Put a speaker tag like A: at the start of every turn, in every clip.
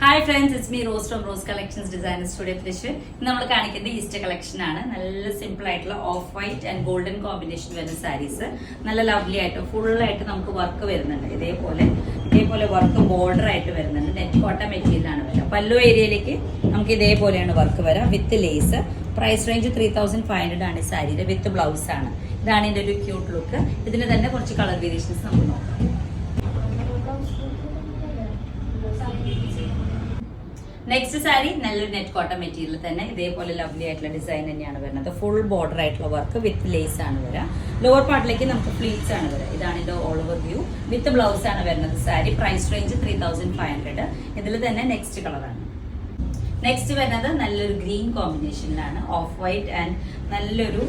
A: Hi friends, it's me rose from rose collections designer studio Thrissur. ഇന്ന് നമ്മൾ കാണിക്കുന്നത് Easter collection ആണ്. നല്ല സിമ്പിൾ ആയിട്ടുള്ള of white and golden combination വരുന്ന സാരീസ്. നല്ല ലവ്ലി ആയിട്ട് ഫുൾ ആയിട്ട് നമുക്ക് വർക്ക് വരുന്നുണ്ട്. ഇതേപോലെ വർക്ക് ബോർഡർ ആയിട്ട് വരുന്നുണ്ട്. നെറ്റ് കോട്ട മെറ്റീരിയലാണ് വരിക. പല്ലു ഏരിയയിലേക്ക് നമുക്ക് ഇതേപോലെയാണ് വർക്ക് വരിക വിത്ത് ലേസ്. പ്രൈസ് റേഞ്ച് 3500 ആണ് ഈ സാരിയുടെ. വിത്ത് ബ്ലൗസ് ആണ്. ഇതാണ് ഇതിന്റെ ഒരു ക്യൂട്ട് ലുക്ക്. ഇതിന് തന്നെ കുറച്ച് കളർ വേരിയേഷൻസ് നമുക്ക് നോക്കാം. നെക്സ്റ്റ് സാരി നല്ലൊരു നെറ്റ് കോട്ടൺ മെറ്റീരിയൽ തന്നെ. ഇതേപോലെ ലവ്ലി ആയിട്ടുള്ള ഡിസൈൻ തന്നെയാണ് വരുന്നത്. ഫുൾ ബോർഡർ ആയിട്ടുള്ള വർക്ക് വിത്ത് ലേസ് ആണ് വരിക. ലോവർ പാർട്ടിലേക്ക് നമുക്ക് ഫ്ലീറ്റ്സ് ആണ് വരിക. ഇതാണ് ഇതിന്റെ all over view. With blouse ആണ് വരുന്നത് സാരി. Price range 3500. ഇതിൽ തന്നെ നെക്സ്റ്റ് കളറാണ്. നെക്സ്റ്റ് വരുന്നത് നല്ലൊരു ഗ്രീൻ കോമ്പിനേഷനിലാണ്. ഓഫ് വൈറ്റ് ആൻഡ് നല്ലൊരു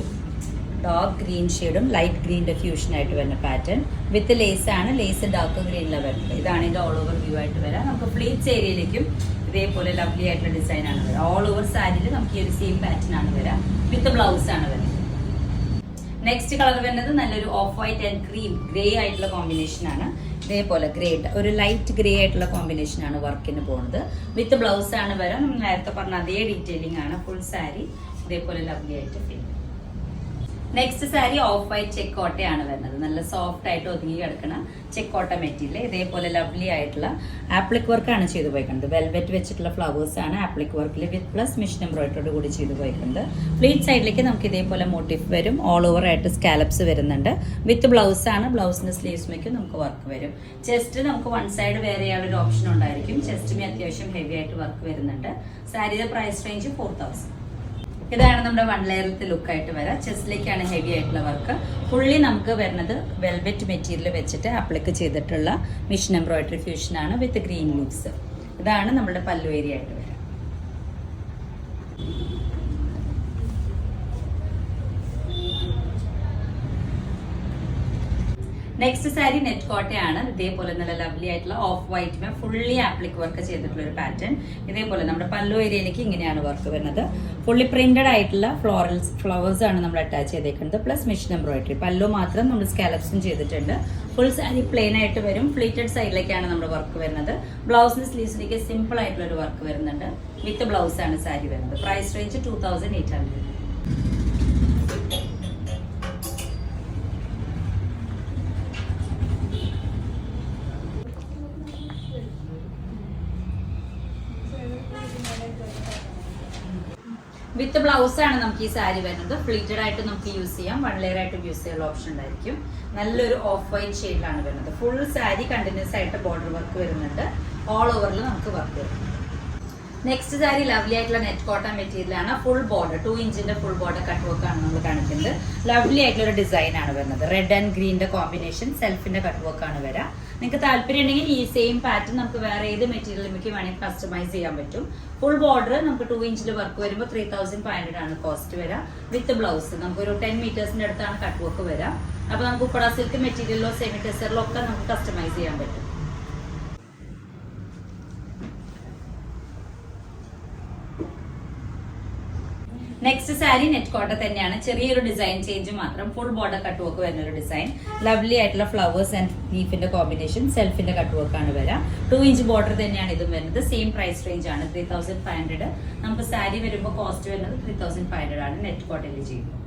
A: ഡാർക്ക് ഗ്രീൻ ഷെയ്ഡും ലൈറ്റ് ഗ്രീൻ്റെ ഫ്യൂഷൻ ആയിട്ട് വരുന്ന പാറ്റേൺ. വിത്ത് ലേസ് ആണ്. ലേസ് ഡാർക്ക് ഗ്രീനിലാണ് വരുന്നത്. ഇതാണ് ഇതിന്റെ ഓൾ ഓവർ വ്യൂ ആയിട്ട് വരാം. നമുക്ക് ഫ്ലീറ്റ്സ് ഏരിയയിലേക്കും ഇതേപോലെ ലവ്ലി ആയിട്ടുള്ള ഡിസൈൻ ആണ് വരിക. ഓൾ ഓവർ സാരിയിൽ നമുക്ക് ഈ ഒരു സെയിം പാറ്റേൺ ആണ് വരിക. വിത്ത് ബ്ലൗസ് ആണ് വരുന്നത്. നെക്സ്റ്റ് കളർ വരുന്നത് നല്ലൊരു off white and cream grey ആയിട്ടുള്ള കോമ്പിനേഷൻ ആണ്. ഇതേപോലെ ഗ്രേ ഒരു ലൈറ്റ് ഗ്രേ ആയിട്ടുള്ള കോമ്പിനേഷൻ ആണ് വർക്കിന് പോകുന്നത്. വിത്ത് ബ്ലൗസ് ആണ് വരിക. നമ്മൾ നേരത്തെ പറഞ്ഞ അതേ ഡീറ്റെയിലിംഗ് ആണ്. ഫുൾ സാരി ഇതേപോലെ ലവ്ലി ആയിട്ട് ഫിൽ. നെക്സ്റ്റ് സാരി ഓഫ് വൈറ്റ് ചെക്കോട്ടയാണ് വരുന്നത്. നല്ല സോഫ്റ്റ് ആയിട്ട് ഒതുങ്ങി കിടക്കുന്ന ചെക്കോട്ട മെറ്റീരിയൽ. ഇതേപോലെ ലവ്ലി ആയിട്ടുള്ള ആപ്ലിക് വർക്കാണ് ചെയ്തു പോയിക്കുന്നത്. വെൽവെറ്റ് വെച്ചിട്ടുള്ള ഫ്ലവേഴ്സ് ആണ് ആപ്ലിക് വർക്കിൽ വിത്ത് പ്ലസ് മിഷൻ എംബ്രോയിഡറിയോട് കൂടി ചെയ്തു പോയിക്കുന്നത്. ഫ്ലീറ്റ് സൈഡിലേക്ക് നമുക്ക് ഇതേപോലെ മോട്ടീഫ് വരും. ഓൾ ഓവർ ആയിട്ട് സ്കാലപ്സ് വരുന്നുണ്ട്. വിത്ത് ബ്ലൗസ് ആണ്. ബ്ലൗസിന്റെ സ്ലീവ്സിലേക്കും നമുക്ക് വർക്ക് വരും. ചെസ്റ്റ് നമുക്ക് വൺ സൈഡ് വേറെ ചെയ്യാനുള്ള ഓപ്ഷൻ ഉണ്ടായിരിക്കും. ചെസ്റ്റുമേ അത്യാവശ്യം ഹെവി ആയിട്ട് വർക്ക് വരുന്നുണ്ട്. സാരിയുടെ പ്രൈസ് റേഞ്ച് 4000. ഇതാണ് നമ്മുടെ വൺ ലെയറിലത്തെ ലുക്ക് ആയിട്ട് വരാം. ചെസ്റ്റിലേക്കാണ് ഹെവി ആയിട്ടുള്ള വർക്ക്. ഫുള്ളി നമുക്ക് വരുന്നത് വെൽവെറ്റ് മെറ്റീരിയൽ വെച്ചിട്ട് അപ്ലിക്ക് ചെയ്തിട്ടുള്ള മിഷൻ എംബ്രോയിഡറി ഫ്യൂഷൻ ആണ് വിത്ത് ഗ്രീൻ ലീവ്സ്. ഇതാണ് നമ്മുടെ പല്ലു ഏരിയ ആയിട്ട് വരാം. നെക്സ്റ്റ് സാരി നെറ്റ് കോട്ടയാണ്. ഇതേപോലെ നല്ല ലവ്ലി ആയിട്ടുള്ള of white fully appliqué work ചെയ്തിട്ടുള്ള ഒരു പാറ്റേൺ. ഇതേപോലെ നമ്മുടെ പല്ലു ഏരിയയിലേക്ക് ഇങ്ങനെയാണ് വർക്ക് വരുന്നത്. ഫുള്ളി പ്രിന്റഡ് ആയിട്ടുള്ള ഫ്ലവേഴ്സ് ആണ് നമ്മൾ അറ്റാച്ച് ചെയ്തേക്കുന്നത്. Plus mission embroidery. പല്ലു മാത്രം നമ്മൾ സ്കാലപ്സും ചെയ്തിട്ടുണ്ട്. ഫുൾ സാരി പ്ലെയിൻ ആയിട്ട് വരും. ഫ്ലീറ്റഡ് സൈഡിലേക്കാണ് നമ്മുടെ വർക്ക് വരുന്നത്. ബ്ലൗസിന്റെ സ്ലീവ്സിലേക്ക് സിമ്പിൾ ആയിട്ടുള്ള ഒരു വർക്ക് വരുന്നുണ്ട്. വിത്ത് ബ്ലൗസ് ആണ് സാരി വരുന്നത്. Price range 2800. വിത്ത് ബ്ലൗസ് ആണ് നമുക്ക് ഈ സാരി വരുന്നത്. ഫ്ലീറ്റഡ് ആയിട്ട് നമുക്ക് യൂസ് ചെയ്യാം. വൺ ലെയർ ആയിട്ട് യൂസ് ചെയ്യാനുള്ള ഓപ്ഷൻ ഉണ്ടായിരിക്കും. നല്ലൊരു ഓഫ് വൈറ്റ് ഷെയ്ഡിലാണ് വരുന്നത്. ഫുൾ സാരി കണ്ടിന്യൂസ് ആയിട്ട് ബോർഡർ വർക്ക് വരുന്നുണ്ട്. ഓൾ ഓവറിൽ നമുക്ക് വർക്ക് വരും. നെക്സ്റ്റ് സാരി ലവ്ലി ആയിട്ടുള്ള നെറ്റ് കോട്ടൺ മെറ്റീരിയലാണ്. ഫുൾ ബോർഡർ 2 ഇഞ്ചിന്റെ ഫുൾ ബോർഡർ കട്ട് വർക്ക് ആണ് നമ്മൾ കാണിക്കുന്നത്. ലവ്ലി ആയിട്ടുള്ള ഒരു ഡിസൈൻ ആണ് വരുന്നത്. റെഡ് ആൻഡ് ഗ്രീന്റെ കോമ്പിനേഷൻ. സെൽഫിന്റെ കട്ട് വർക്ക് ആണ് വരിക. നിങ്ങൾക്ക് താല്പര്യം ഉണ്ടെങ്കിൽ ഈ സെയിം പാറ്റേൺ നമുക്ക് വേറെ ഏത് മെറ്റീരിയലിലേക്ക് വേണമെങ്കിൽ കസ്റ്റമൈസ് ചെയ്യാൻ പറ്റും. ഫുൾ ബോർഡർ നമുക്ക് 2 ഇഞ്ചിൽ വർക്ക് വരുമ്പോൾ 3500 ആണ് കോസ്റ്റ് വരിക. വിത്ത് ബ്ലൗസ് നമുക്കൊരു 10 മീറ്റേഴ്സിന്റെ അടുത്താണ് കട്ട് വർക്ക് വരിക. അപ്പൊ നമുക്ക് ഉപ്പട സിൽക്ക് മെറ്റീരിയലിലോ സെമി ടെസറിലോ ഒക്കെ നമുക്ക് കസ്റ്റമൈസ് ചെയ്യാൻ പറ്റും. നെക്സ്റ്റ് സാരി നെറ്റ് കോട്ട തന്നെയാണ്. ചെറിയൊരു ഡിസൈൻ ചേഞ്ച് മാത്രം. ഫുൾ ബോർഡർ കട്ട് വർക്ക് വരുന്ന ഒരു ഡിസൈൻ. ലവ്ലി ആയിട്ടുള്ള ഫ്ലവേഴ്സ് ആൻഡ് ലീഫിന്റെ കോമ്പിനേഷൻ. സെൽഫിന്റെ കട്ട് വർക്ക് ആണ് വരാം. 2 ഇഞ്ച് ബോർഡർ തന്നെയാണ് ഇതും വരുന്നത്. സെയിം പ്രൈസ് റേഞ്ച് ആണ് 3500. നമുക്ക് സാരി വരുമ്പോൾ കോസ്റ്റ് വരുന്നത് 3500 ആണ് നെറ്റ് കോട്ടയിൽ ചെയ്യുന്നത്.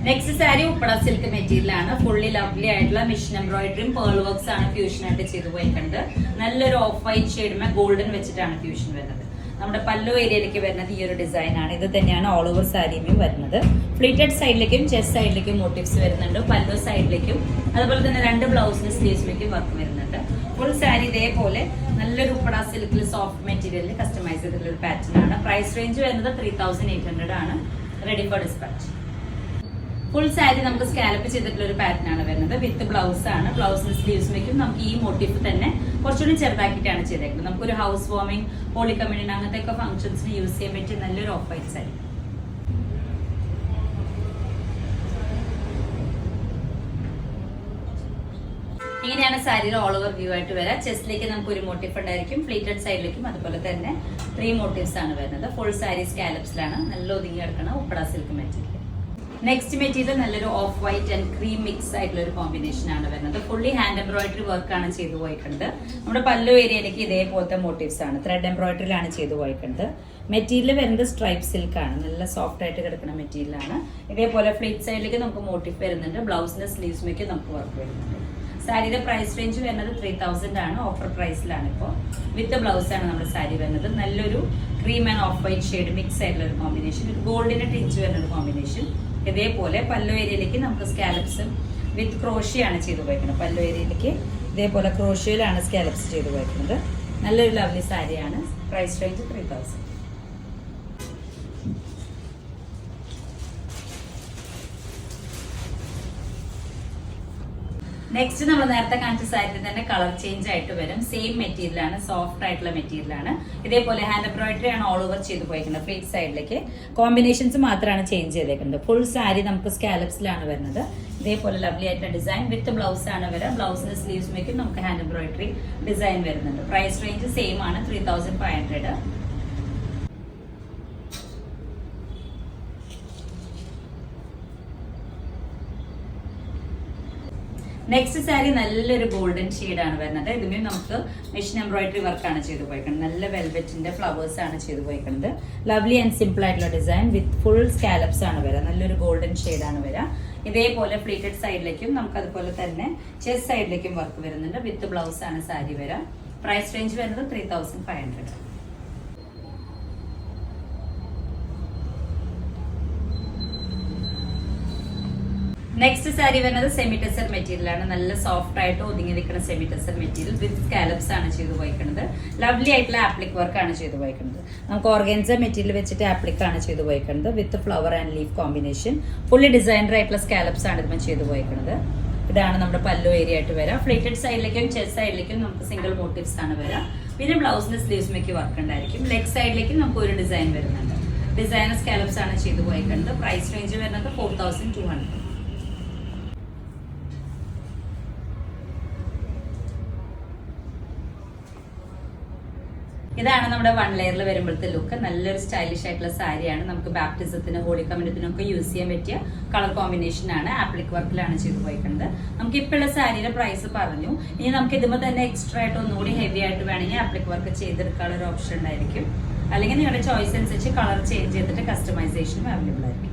A: Next sari Uppada silk material ആണ്. ഫുള്ളി ലവ്ലി ആയിട്ടുള്ള മിഷൻ എംബ്രോയിഡറിയും പേൾ വർക്ക്സ് ആണ് ഫ്യൂഷൻ ആയിട്ട് ചെയ്തു പോയിട്ടുണ്ട്. നല്ലൊരു ഓഫ് വൈറ്റ് ഷെയ്ഡുമേ ഗോൾഡൻ വെച്ചിട്ടാണ് ഫ്യൂഷൻ വരുന്നത്. നമ്മുടെ പല്ലു ഏരിയയിലേക്ക് വരുന്നത് ഈ ഒരു ഡിസൈൻ ആണ്. ഇത് തന്നെയാണ് ഓൾ ഓവർ സാരിയും വരുന്നത്. ഫ്ലീറ്റഡ് സൈഡിലേക്കും ചെസ്റ്റ് സൈഡിലേക്കും മോട്ടീവ്സ് വരുന്നുണ്ട്. പല്ലു സൈഡിലേക്കും അതുപോലെ തന്നെ 2 ബ്ലൗസിന്റെ സ്ലീവ്സിലേക്കും വർക്ക് വരുന്നുണ്ട്. ഫുൾ സാരി ഇതേപോലെ നല്ലൊരു ഉപ്പട സിൽക്കിൽ സോഫ്റ്റ് മെറ്റീരിയലിൽ കസ്റ്റമൈസ് ചെയ്തിട്ടുള്ള ഒരു പാറ്റേൺ ആണ്. പ്രൈസ് റേഞ്ച് വരുന്നത് 3800 ആണ്. Ready for dispatch. Full sari നമുക്ക് സ്കാലപ്പ് ചെയ്തിട്ടുള്ള ഒരു പാറ്റേൺ ആണ് വരുന്നത്. വിത്ത് ബ്ലൗസ് ആണ്. ബ്ലൗസിന്റെ സ്ലീവ്സിലേക്കും നമുക്ക് ഈ മോട്ടീഫ് തന്നെ കുറച്ചുകൂടി ചെറുതാക്കിയിട്ടാണ് ചെയ്തേക്കുന്നത്. നമുക്കൊരു ഹൗസ് വാമിംഗ്, ഹോളി കമ്മ്യൂണിയൻ അങ്ങനത്തെ ഒക്കെ ഫംഗ്ഷൻസിന് യൂസ് ചെയ്യാൻ പറ്റിയ നല്ലൊരു ഓഫ് വൈറ്റ് സാരി. ഇങ്ങനെയാണ് സാരിയുടെ ഓൾ ഓവർ വ്യൂ ആയിട്ട് വരാം. ചെസ്റ്റിലേക്ക് നമുക്ക് ഒരു മോട്ടീഫ് ഉണ്ടായിരിക്കും. ഫ്ലീറ്റഡ് സൈഡിലേക്കും അതുപോലെ തന്നെ 3 മോട്ടീവ്സ് ആണ് വരുന്നത്. ഫുൾ സാരി സ്കാലപ്സിലാണ്. നല്ല ഒതുങ്ങി കിടക്കണം Uppada silk material. Next material നല്ലൊരു off white and cream mix ആയിട്ടുള്ള ഒരു കോമ്പിനേഷൻ ആണ് വരുന്നത്. ഫുള്ളി ഹാൻഡ് എംബ്രോയിഡറി വർക്കാണ് ചെയ്തു പോയിട്ടുണ്ട്. നമ്മുടെ പല്ലു ഏരിയയിലേക്ക് ഇതേപോലത്തെ മോട്ടീവ്സ് ആണ്, ത്രെഡ് എംബ്രോയിഡറിയിലാണ് ചെയ്തു പോയിട്ടുണ്ട്. മെറ്റീരിയൽ വരുന്നത് സ്ട്രൈപ്പ് സിൽക്ക് ആണ്, നല്ല സോഫ്റ്റ് ആയിട്ട് കിടക്കുന്ന മെറ്റീരിയൽ ആണ്. ഇതേപോലെ ഫ്ലിറ്റ് സൈഡിലേക്ക് നമുക്ക് മോട്ടീവ് വരുന്നുണ്ട്. ബ്ലൗസിന്റെ സ്ലീവ്സിലേക്ക് നമുക്ക് വർക്ക് വരുന്നുണ്ട്. സാരിയുടെ പ്രൈസ് റേഞ്ച് വരുന്നത് 3000 ആണ്. ഓഫർ പ്രൈസിലാണ് ഇപ്പോൾ. വിത്ത് ബ്ലൗസ് ആണ് നമ്മുടെ സാരി വരുന്നത്. നല്ലൊരു cream and of white shade mix ആയിട്ടുള്ള ഒരു കോമ്പിനേഷൻ, ഒരു ഗോൾഡിന്റെ ടിഞ്ച് വരുന്ന ഒരു കോമ്പിനേഷൻ. ഇതേപോലെ പല്ലു ഏരിയയിലേക്ക് നമുക്ക് സ്കാലപ്സും വിത്ത് ക്രോഷിയാണ് ചെയ്തു പോയിരിക്കുന്നത്. പല്ലു ഏരിയയിലേക്ക് ഇതേപോലെ ക്രോഷ്യയിലാണ് സ്കാലപ്സ് ചെയ്തു പോയിരിക്കുന്നത്. നല്ലൊരു ലവ്ലി സാരിയാണ്. Price range 3000. നെക്സ്റ്റ് നമ്മൾ നേരത്തെ കാണിച്ച സാരി തന്നെ കളർ ചേഞ്ച് ആയിട്ട് വരും. സെയിം മെറ്റീരിയൽ ആണ്, സോഫ്റ്റ് ആയിട്ടുള്ള മെറ്റീരിയൽ ആണ്. ഇതേപോലെ ഹാൻഡ് എംബ്രോയിഡറി ആണ് ഓൾ ഓവർ ചെയ്ത് പോയിരിക്കുന്നത്. ഫ്ലിറ്റ് സൈഡിലേക്ക് കോമ്പിനേഷൻസ് മാത്രമാണ് ചേഞ്ച് ചെയ്തേക്കുന്നത്. ഫുൾ സാരി നമുക്ക് സ്കാലപ്സിലാണ് വരുന്നത്. ഇതേപോലെ ലവ്ലി ആയിട്ടുള്ള ഡിസൈൻ വിത്ത് ബ്ലൗസ് ആണ് വരിക. ബ്ലൗസിന്റെ സ്ലീവ്സിലേക്കും നമുക്ക് ഹാൻഡ് എംബ്രോയിഡറി ഡിസൈൻ വരുന്നുണ്ട്. പ്രൈസ് റേഞ്ച് സെയിം ആണ്, 3500. നെക്സ്റ്റ് സാരി നല്ലൊരു ഗോൾഡൻ ഷെയ്ഡാണ് വരുന്നത്. ഇതിന് നമുക്ക് മെഷീൻ എംബ്രോയിഡറി വർക്കാണ് ചെയ്തു പോയിക്കുന്നത്. നല്ല വെൽവെറ്റിന്റെ ഫ്ലവേഴ്സ് ആണ് ചെയ്തു പോയിക്കുന്നത്. ലവ്ലി ആൻഡ് സിമ്പിൾ ആയിട്ടുള്ള ഡിസൈൻ വിത്ത് ഫുൾ സ്കാലപ്സ് ആണ് വരിക. നല്ലൊരു ഗോൾഡൻ ഷെയ്ഡാണ് വരിക. ഇതേപോലെ ഫ്ലീറ്റഡ് സൈഡിലേക്കും നമുക്ക് അതുപോലെ തന്നെ ചെസ്റ്റ് സൈഡിലേക്കും വർക്ക് വരുന്നുണ്ട്. വിത്ത് ബ്ലൗസ് ആണ് സാരി വരിക. പ്രൈസ് റേഞ്ച് വരുന്നത് 3500. നെക്സ്റ്റ് സാരി വരുന്നത് സെമി ടെസർ മെറ്റീരിയൽ ആണ്. നല്ല സോഫ്റ്റ് ആയിട്ട് ഒതുങ്ങി നിൽക്കുന്ന സെമി ടെസർ മെറ്റീരിയൽ വിത്ത് സ്കാലപ്സ് ആണ് ചെയ്തു പോയിക്കുന്നത്. ലവ്ലി ആയിട്ടുള്ള ആപ്ലിക് വർക്ക് ആണ് ചെയ്തു പോയിക്കുന്നത്. നമുക്ക് ഓർഗൻസ മെറ്റീരിയൽ വെച്ചിട്ട് ആപ്ലിക് ആണ് ചെയ്തു പോയിക്കുന്നത്. With flower and leaf combination. Fully designer ആയിട്ടുള്ള സ്കാലപ്സ് ആണ് ഇതിന് ചെയ്തു പോയിക്കുന്നത്. ഇതാണ് നമ്മുടെ പല്ലു ഏരിയ ആയിട്ട് വരാം. ഫ്ലേറ്റഡ് സൈഡിലേക്കും ചെസ്റ്റ് സൈഡിലേക്കും നമുക്ക് സിംഗിൾ മോട്ടീവ്സ് ആണ് വരാം. പിന്നെ ബ്ലൗസിന്റെ സ്ലീവ്സിലേക്ക് വർക്ക് ഉണ്ടായിരിക്കും. ലെഗ് സൈഡിലേക്കും നമുക്ക് ഒരു ഡിസൈൻ വരുന്നുണ്ട്. ഡിസൈനർ സ്കാലപ്സ് ആണ് ചെയ്തു പോയിക്കുന്നത്. പ്രൈസ് റേഞ്ച് വരുന്നത് 4200. ഇതാണ് നമ്മുടെ വൺ ലെയറിൽ വരുമ്പോഴത്തെ ലുക്ക്. നല്ലൊരു സ്റ്റൈലിഷ് ആയിട്ടുള്ള സാരിയാണ്. നമുക്ക് ബാപ്റ്റിസത്തിന്, ഹോളി കമ്മിറ്റിനൊക്കെ യൂസ് ചെയ്യാൻ പറ്റിയ കളർ കോമ്പിനേഷൻ ആണ്. ആപ്ലിക് വർക്കിലാണ് ചെയ്തു പോയിക്കുന്നത്. നമുക്ക് ഇപ്പോഴുള്ള സാരിയുടെ പ്രൈസ് പറഞ്ഞു. ഇനി നമുക്ക് ഇതുമ്പോൾ തന്നെ എക്സ്ട്രാ ആയിട്ട് ഒന്നുകൂടി ഹെവി ആയിട്ട് വേണമെങ്കിൽ ആപ്ലിക് വർക്ക് ചെയ്തെടുക്കാനുള്ള ഒരു ഓപ്ഷൻ ഉണ്ടായിരിക്കും. അല്ലെങ്കിൽ നിങ്ങളുടെ ചോയ്സ് അനുസരിച്ച് കളർ ചേഞ്ച് ചെയ്തിട്ട് കസ്റ്റമൈസേഷനും അവൈലബിൾ ആയിരിക്കും.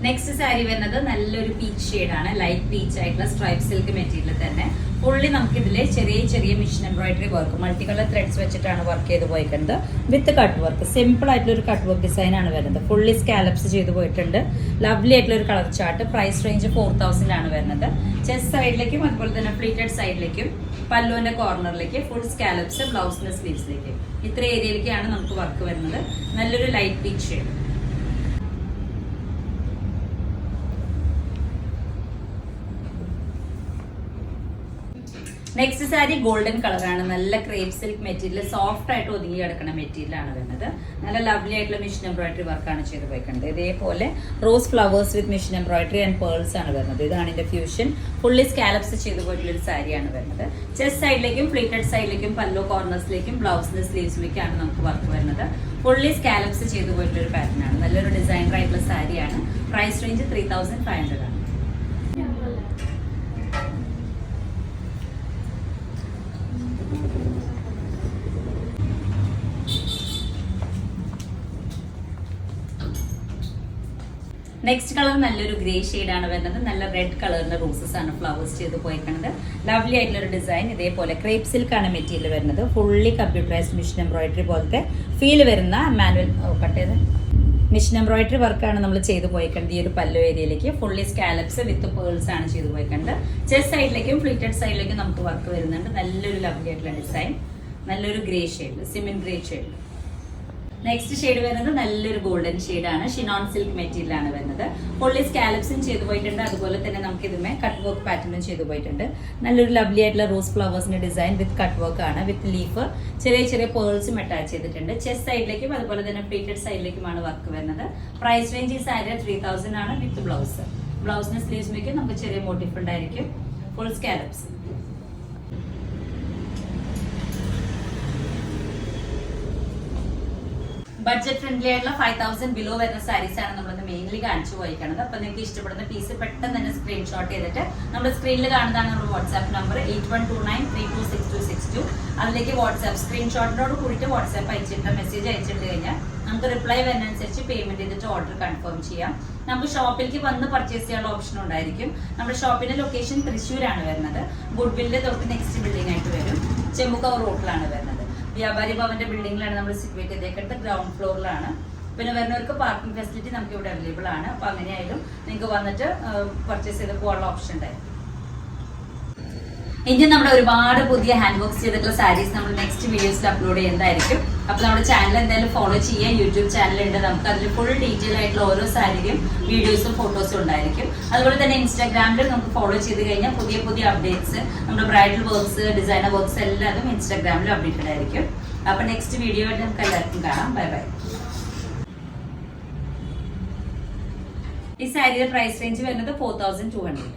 A: നെക്സ്റ്റ് സാരി വരുന്നത് നല്ലൊരു പീച്ച് ഷെയ്ഡാണ്. ലൈറ്റ് പീച്ച് ആയിട്ടുള്ള സ്ട്രൈപ്പ് സിൽക്ക് മെറ്റീരിയൽ തന്നെ. ഫുള്ളി നമുക്ക് ഇതിലെ ചെറിയ ചെറിയ machine embroidery work, multi colour threads വെച്ചിട്ടാണ് വർക്ക് ചെയ്ത് പോയിട്ടുണ്ട്. വിത്ത് കട്ട് വർക്ക്, സിമ്പിൾ ആയിട്ടുള്ള ഒരു കട്ട് വർക്ക് ഡിസൈൻ ആണ് വരുന്നത്. ഫുള്ളി സ്കാലപ്സ് ചെയ്ത് പോയിട്ടുണ്ട്. ലവ്ലി ആയിട്ടുള്ള ഒരു കളർ ചാർട്ട്. പ്രൈസ് റേഞ്ച് 4000 ആണ് വരുന്നത്. ചെസ്റ്റ് സൈഡിലേക്കും അതുപോലെ തന്നെ ഫ്ലീറ്റഡ് സൈഡിലേക്കും പല്ലുവിന്റെ കോർണറിലേക്ക് ഫുൾ സ്കാലപ്സ്, ബ്ലൗസിന്റെ സ്ലീവ്സിലേക്ക് ഇത്ര ഏരിയയിലേക്കാണ് നമുക്ക് വർക്ക് വരുന്നത്. നല്ലൊരു light peach shade. Next sari golden കളറാണ്. നല്ല ക്രേപ്പ് സിൽക്ക് മെറ്റീരിയൽ, സോഫ്റ്റ് ആയിട്ട് ഒതുങ്ങി കിടക്കുന്ന മെറ്റീരിയൽ ആണ് വരുന്നത്. നല്ല ലവ്ലി ആയിട്ടുള്ള മിഷൻ എംബ്രോയിഡറി വർക്കാണ് ചെയ്ത് പോയിക്കുന്നത്. ഇതേപോലെ rose flowers with mission embroidery and pearls ആണ് വരുന്നത്. ഇതാണ് ഇതിന്റെ ഫ്യൂഷൻ. ഫുള്ളി സ്കാലപ്സ് ചെയ്ത് പോയിട്ടുള്ള ഒരു സാരിയാണ് വരുന്നത്. ചെസ്റ്റ് സൈഡിലേക്കും ഫ്ലീറ്റഡ് സൈഡിലേക്കും പല്ലോ കോർണേഴ്സിലേക്കും ബ്ലൗസിന്റെ സ്ലീവ്സിലേക്കാണ് നമുക്ക് വർക്ക് വരുന്നത്. ഫുള്ളി സ്കാലപ്സ് ചെയ്ത് പോയിട്ടുള്ള ഒരു പാറ്റേൺ ആണ്. നല്ലൊരു ഡിസൈനർ ആയിട്ടുള്ള സാരിയാണ്. പ്രൈസ് റേഞ്ച് 3500 ആണ്. നെക്സ്റ്റ് കളർ നല്ലൊരു ഗ്രേ ആണ് വരുന്നത്. നല്ല റെഡ് കളറിന്റെ റോസസ് ആണ് ഫ്ലവേഴ്സ് ചെയ്ത് പോയിരിക്കുന്നത്. ലവ്ലി ആയിട്ടുള്ള ഒരു ഡിസൈൻ. ഇതേപോലെ ക്രേപ്പ് സിൽക്ക് ആണ് മെറ്റീരിയൽ വരുന്നത്. ഫുള്ളി കമ്പ്യൂട്ടറൈസ്ഡ് മിഷൻ എംബ്രോയിഡറി പോലത്തെ ഫീൽ വരുന്ന മാനുവൽ കട്ട് ചെയ്ത് മിഷൻ എംബ്രോയിഡറി വർക്കാണ് നമ്മൾ ചെയ്ത് പോയിക്കുന്നത്. ഈ ഒരു പല്ലു ഏരിയയിലേക്ക് ഫുള്ളി സ്കാലപ്സ് വിത്ത് പേൾസ് ആണ് ചെയ്ത് പോയിക്കുന്നത്. ചെസ്റ്റ് സൈഡിലേക്കും ഫ്ലീറ്റഡ് സൈഡിലേക്കും നമുക്ക് വർക്ക് വരുന്നുണ്ട്. നല്ലൊരു ലവ്ലി ആയിട്ടുള്ള ഡിസൈൻ. നല്ലൊരു grey shade, cement grey shade. Next shade വരുന്നത് നല്ലൊരു ഗോൾഡൻ ഷെയ്ഡാണ്. ഷിനോൺ സിൽക്ക് മെറ്റീരിയൽ ആണ് വരുന്നത്. ഫുള്ളി സ്കാലപ്സും ചെയ്തു പോയിട്ടുണ്ട്. അതുപോലെ തന്നെ നമുക്ക് ഇതുമേ കട്ട് വർക്ക് പാറ്റേണും ചെയ്തു പോയിട്ടുണ്ട്. നല്ലൊരു ലവ്ലി ആയിട്ടുള്ള റോസ് ഫ്ലവേഴ്സിന്റെ ഡിസൈൻ വിത്ത് കട്ട് വർക്ക് ആണ്. വിത്ത് ലീഫ്, ചെറിയ ചെറിയ പേൾസും അറ്റാച്ച് ചെയ്തിട്ടുണ്ട്. ചെസ്റ്റ് സൈഡിലേക്കും അതുപോലെ തന്നെ പ്ലീറ്റഡ് സൈഡിലേക്കുമാണ് വർക്ക് വരുന്നത്. പ്രൈസ് റേഞ്ച് ഈ സാരി 3000 ആണ്. With blouse. ബ്ലൗസിന്റെ സ്ലീവ്സിലേക്ക് നമുക്ക് ചെറിയ മോട്ടീഫ് ഉണ്ടായിരിക്കും. ഫുൾ സ്കാലപ്സ്. ബഡ്ജറ്റ് ഫ്രണ്ട്ലി ആയിട്ടുള്ള 5000 ബിലോ വരുന്ന സാരീസ് ആണ് നമ്മൾ മെയിൻലി കാണിച്ചു പോയിക്കുന്നത്. അപ്പൊ നിങ്ങൾക്ക് ഇഷ്ടപ്പെടുന്ന പീസ് പെട്ടെന്ന് തന്നെ സ്ക്രീൻഷോട്ട് ചെയ്തിട്ട് നമ്മുടെ സ്ക്രീനിൽ കാണുന്നതാണ് നമ്മുടെ വാട്സ്ആപ്പ് നമ്പർ 8129326262. അതിലേക്ക് വാട്സ്ആപ്പ് സ്ക്രീൻഷോട്ടിനോട് കൂടിയിട്ട് വാട്സ്ആപ്പ് അയച്ചിട്ട് മെസ്സേജ് അയച്ചിട്ട് കഴിഞ്ഞാൽ നമുക്ക് റിപ്ലൈ വരുന്നതനുസരിച്ച് പേയ്മെന്റ് ചെയ്തിട്ട് ഓർഡർ കൺഫേം ചെയ്യാം. നമുക്ക് ഷോപ്പിലേക്ക് വന്ന് പർച്ചേസ് ചെയ്യാനുള്ള ഓപ്ഷൻ ഉണ്ടായിരിക്കും. നമ്മുടെ ഷോപ്പിന്റെ ലൊക്കേഷൻ തൃശ്ശൂരാണ് വരുന്നത്. ഗുഡ്വില്ലിന്റെ തൊട്ട് നെക്സ്റ്റ് ബിൽഡിംഗ് ആയിട്ട് വരും. ചെമ്പുക്കാവ് റോഡിലാണ് വരുന്നത്. വ്യാപാരി ഭവന്റെ ബിൽഡിംഗിലാണ് നമ്മൾ സിറ്റുവേറ്റ് ചെയ്തേക്കുന്നത്. ഗ്രൗണ്ട് ഫ്ലോറിലാണ്. പിന്നെ വരുന്നവർക്ക് പാർക്കിംഗ് ഫെസിലിറ്റി നമുക്ക് ഇവിടെ അവൈലബിൾ ആണ്. അപ്പൊ അങ്ങനെയായാലും നിങ്ങൾക്ക് വന്നിട്ട് പർച്ചേസ് ചെയ്ത് പോകാനുള്ള ഓപ്ഷൻ ഉണ്ടായിരിക്കും. ഇനി നമ്മുടെ ഒരുപാട് പുതിയ ഹാൻഡ് വർക്ക്സ് ചെയ്തിട്ടുള്ള സാരീസ് നമ്മൾ നെക്സ്റ്റ് വീഡിയോസിൽ അപ്ലോഡ് ചെയ്യുന്നതായിരിക്കും. അപ്പൊ നമ്മുടെ ചാനൽ എന്തായാലും ഫോളോ ചെയ്യാം. യൂട്യൂബ് ചാനൽ ഉണ്ട്. നമുക്ക് അതിൽ ഫുൾ ഡീറ്റെയിൽ ആയിട്ടുള്ള ഓരോ സാരിയും വീഡിയോസും ഫോട്ടോസും ഉണ്ടായിരിക്കും. അതുപോലെ തന്നെ ഇൻസ്റ്റാഗ്രാമിൽ നമുക്ക് ഫോളോ ചെയ്ത് കഴിഞ്ഞാൽ പുതിയ പുതിയ അപ്ഡേറ്റ്സ് നമ്മുടെ ബ്രൈഡൽ വർക്ക്സ്, ഡിസൈനർ വർക്ക്സ് എല്ലാതും ഇൻസ്റ്റാഗ്രാമിൽ അപ്ഡേറ്റഡ് ആയിരിക്കും. അപ്പൊ നെക്സ്റ്റ് വീഡിയോ ആയിട്ട് നമുക്ക് എല്ലാവർക്കും കാണാം. Bye bye. ഈ സാരിയുടെ പ്രൈസ് റേഞ്ച് വരുന്നത് 4200.